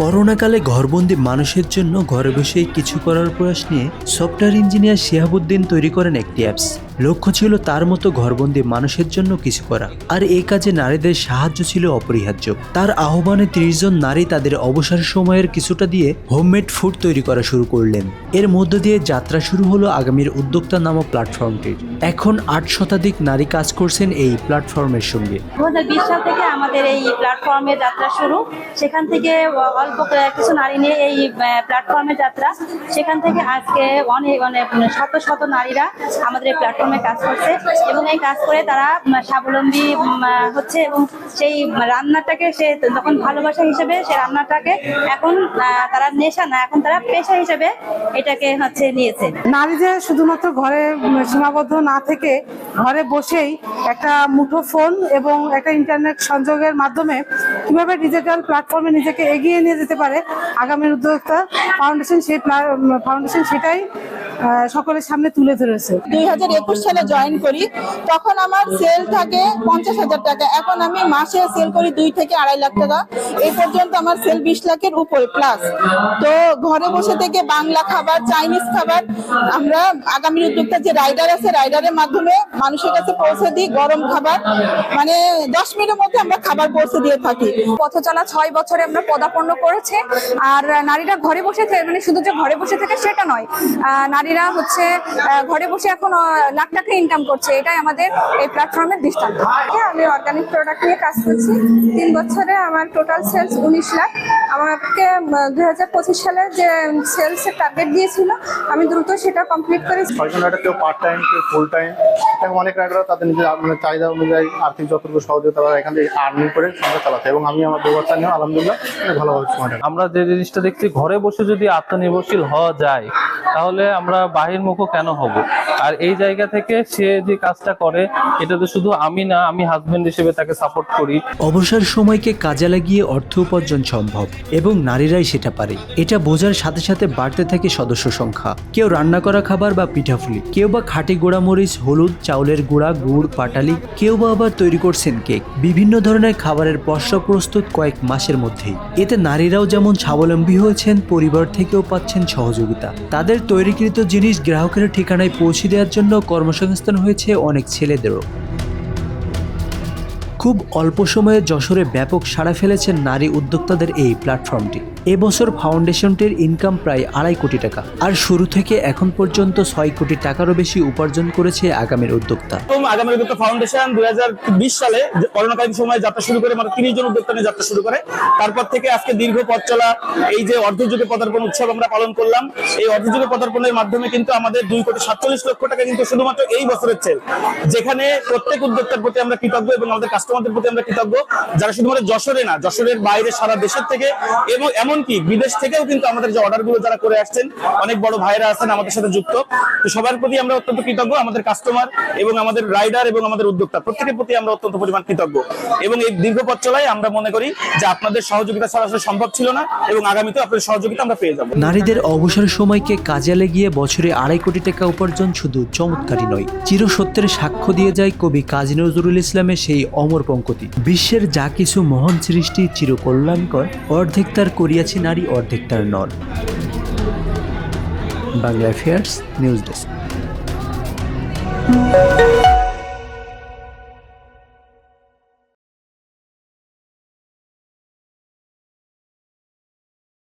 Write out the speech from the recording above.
করোনাকালে ঘরবন্দি মানুষের জন্য ঘরে বসেই কিছু করার প্রয়াস নিয়ে সফটওয়্যার ইঞ্জিনিয়ার শিহাবুদ্দিন তৈরি করেন একটি অ্যাপস। লক্ষ্য ছিল তার মতো ঘরবন্দি মানুষের জন্য কিছু করা, আর এই কাজে নারীদের সাহায্য ছিল অপরিহার্য। তার আহ্বানে 30 জন নারী তাদের অবসর সময়ের কিছুটা দিয়ে হোমমেড ফুড তৈরি করা শুরু করলেন। এর মধ্য দিয়ে যাত্রা শুরু হলো আগামীর উদ্যোক্তা নামক প্ল্যাটফর্মটির। এখন 8 শতাধিক নারী কাজ করছেন এই প্ল্যাটফর্মের সঙ্গে। 2020 সাল থেকে আমাদের এই প্ল্যাটফর্মে যাত্রা শুরু। সেখান থেকে অল্প কিছু নারী নিয়ে এই প্ল্যাটফর্মে যাত্রা। সেখান থেকে আজকে অনেক শত শত নারীরা আমাদের এই প্ল্যাটফর্মে কাজ করছে এবং এই কাজ করে তারা স্বাবলম্বী হচ্ছে এবং সেই রান্নাটাকে সে যখন ভালোবাসা হিসেবে সে রান্নাটাকে এখন তারা নেশা না, এখন তারা পেশা হিসেবে এটাকে নিয়েছে। নারী যে শুধুমাত্র ঘরে সীমাবদ্ধ না থেকে ঘরে বসেই একটা মুঠো ফোন এবং একটা ইন্টারনেট সংযোগের মাধ্যমে কিভাবে ডিজিটাল প্ল্যাটফর্মে নিজেকে এগিয়ে নিয়ে যেতে পারে আগামীর উদ্যোক্তা ফাউন্ডেশন সেটাই সকলের সামনে তুলে ধরেছে। 2021 সালে জয়েন করি, তখন আমার সেল থাকে 50,000 টাকা। এখন আমি মাসে সেল করি 2 থেকে 2.5 লাখ টাকা। এই পর্যন্ত আমার সেল 20 লাখের উপরে প্লাস। তো ঘরে বসে থেকে বাংলা খাবার, চাইনিজ খাবার আমরা আগামীর উদ্যোক্তা যে রাইডার আছে, রাইডারের মাধ্যমে মানুষের কাছে পৌঁছে দিই। গরম খাবার 10 মিনিটের মধ্যে আমরা খাবার পৌঁছে দিয়ে থাকি। পথ চলা 6 বছরে আমরা পদার্পণ করেছে। আর নারীরা ঘরে বসে থেকে শুধু যে ঘরে বসে থেকে সেটা নয়, নারীরা ঘরে বসে এখন লাখ টাকা ইনকাম করছে। এটাই আমাদের এই প্ল্যাটফর্মের দৃষ্টান্ত। আমি অর্গানিক প্রোডাক্ট নিয়ে কাজ করছি। 3 বছরে আমার টোটাল সেলস 19 লাখ। আমাকে 2025 সালে যে সেলসের টার্গেট দিয়েছিল আমি দ্রুত সেটা কমপ্লিট করেছি। কেউ পার্ট টাইম, কেউ ফুল টাইম, অনেক রাইডাররা তাদের নিজের চাহিদা অনুযায়ী আর্থিক যতটুকু সহযোগিতা তারা এখান থেকে আর্নিং করে সংসার চালাতে, এবং আমি আমার ব্যবস্থা নিয়েও আলহামদুলিল্লাহ ভালোভাবে সময়টা। আমরা যে জিনিসটা দেখছি, ঘরে বসে যদি আত্মনির্ভরশীল হওয়া যায় তাহলে আমরা বাহিরমুখী কেন হব? আর এই জায়গা থেকে সে যে কাজটা করে এটা তো শুধু আমি না, আমি হাজবেন্ড হিসেবে তাকে সাপোর্ট করি। অবসর সময়কে কাজে লাগিয়ে অর্থ উপার্জন সম্ভব এবং নারীরাই সেটা পারে। এটা বোঝার সাথে সাথে বাড়তে থাকে সদস্য সংখ্যা। কেউ রান্না করা খাবার বা পিঠাফুলি, কেউ বা খাঁটি গোড়া মরিচ, হলুদ, চাউলের গুঁড়া, গুড়, পাটালি, কেউ বা আবার তৈরি করছেন কেক। বিভিন্ন ধরনের খাবারের পসরা প্রস্তুত কয়েক মাসের মধ্যেই। এতে নারীরাও যেমন স্বাবলম্বী হয়েছেন, পরিবার থেকেও পাচ্ছেন সহযোগিতা। তাদের তৈরিকৃত জিনিস গ্রাহকের ঠিকানায় পৌঁছে দেওয়ার জন্য কর্মসংস্থান হয়েছে অনেক ছেলেদেরও। খুব অল্প সময়ে যশোরে ব্যাপক সাড়া ফেলেছেন নারী উদ্যোক্তাদের এই প্ল্যাটফর্মটি। এবছর ফাউন্ডেশনটির ইনকাম প্রায় 2.5 কোটি টাকা, আর শুরু থেকে এখন পর্যন্ত 6 কোটি টাকারও বেশি উপার্জন করেছে আগামীর উদ্যোক্তা। আগামীর উদ্যোক্তা ফাউন্ডেশন 2020 সালে করোনাকালীন সময়ে যাত্রা শুরু করে, 30 জন উদ্যোক্তা নিয়ে যাত্রা শুরু করে। তারপর থেকে আজকে দীর্ঘ পথ চলা এই যে অর্ধযুগে পদার্পণ উৎসব আমরা পালন করলাম। এই অর্ধযুগে পদার্পণের মাধ্যমে কিন্তু আমাদের 2.47 কোটি টাকা কিন্তু শুধুমাত্র এই বছরের সেল, যেখানে প্রত্যেক উদ্যোক্তার প্রতি আমরা কৃতজ্ঞ এবং আমাদের কাস্টমারদের প্রতি আমরা কৃতজ্ঞ, যারা শুধুমাত্র যশোরে না, যশোরের বাইরে সারা দেশের থেকে এবং এমনকি বিদেশ থেকেও কিন্তু আমাদের যে অর্ডারগুলো যারা করে আসছেন, অনেক বড় ভাইরা আছেন আমাদের সাথে যুক্ত। তো সবার প্রতি আমরা অত্যন্ত কৃতজ্ঞ, আমাদের কাস্টমার এবং আমাদের রাইডার এবং আমাদের উদ্যোক্তা প্রত্যেকের প্রতি আমরা অত্যন্ত পরিমাণ কৃতজ্ঞ। এবং এই দীর্ঘ পথ চলায় আমরা মনে করি যে আপনাদের সহযোগিতা ছাড়া আসলে সম্ভব ছিল না, এবং আগামীতে আপনাদের সহযোগিতা আমরা পেয়ে যাব। নারীদের অবসর সময়কে কাজে লাগিয়ে বছরে 2.5 কোটি টাকা উপার্জন শুধু চমৎকারই নয়, চিরসত্যের সাক্ষ্য দিয়ে যায় কবি কাজী নজরুল ইসলামের সেই অমর পঙ্কতি, বিশ্বের যা কিছু মহান সৃষ্টি চিরকল্যাণকর, অর্ধেক তার করিয়াছি নারী, অর্ধেক তার নর। Bangla affairs news desk.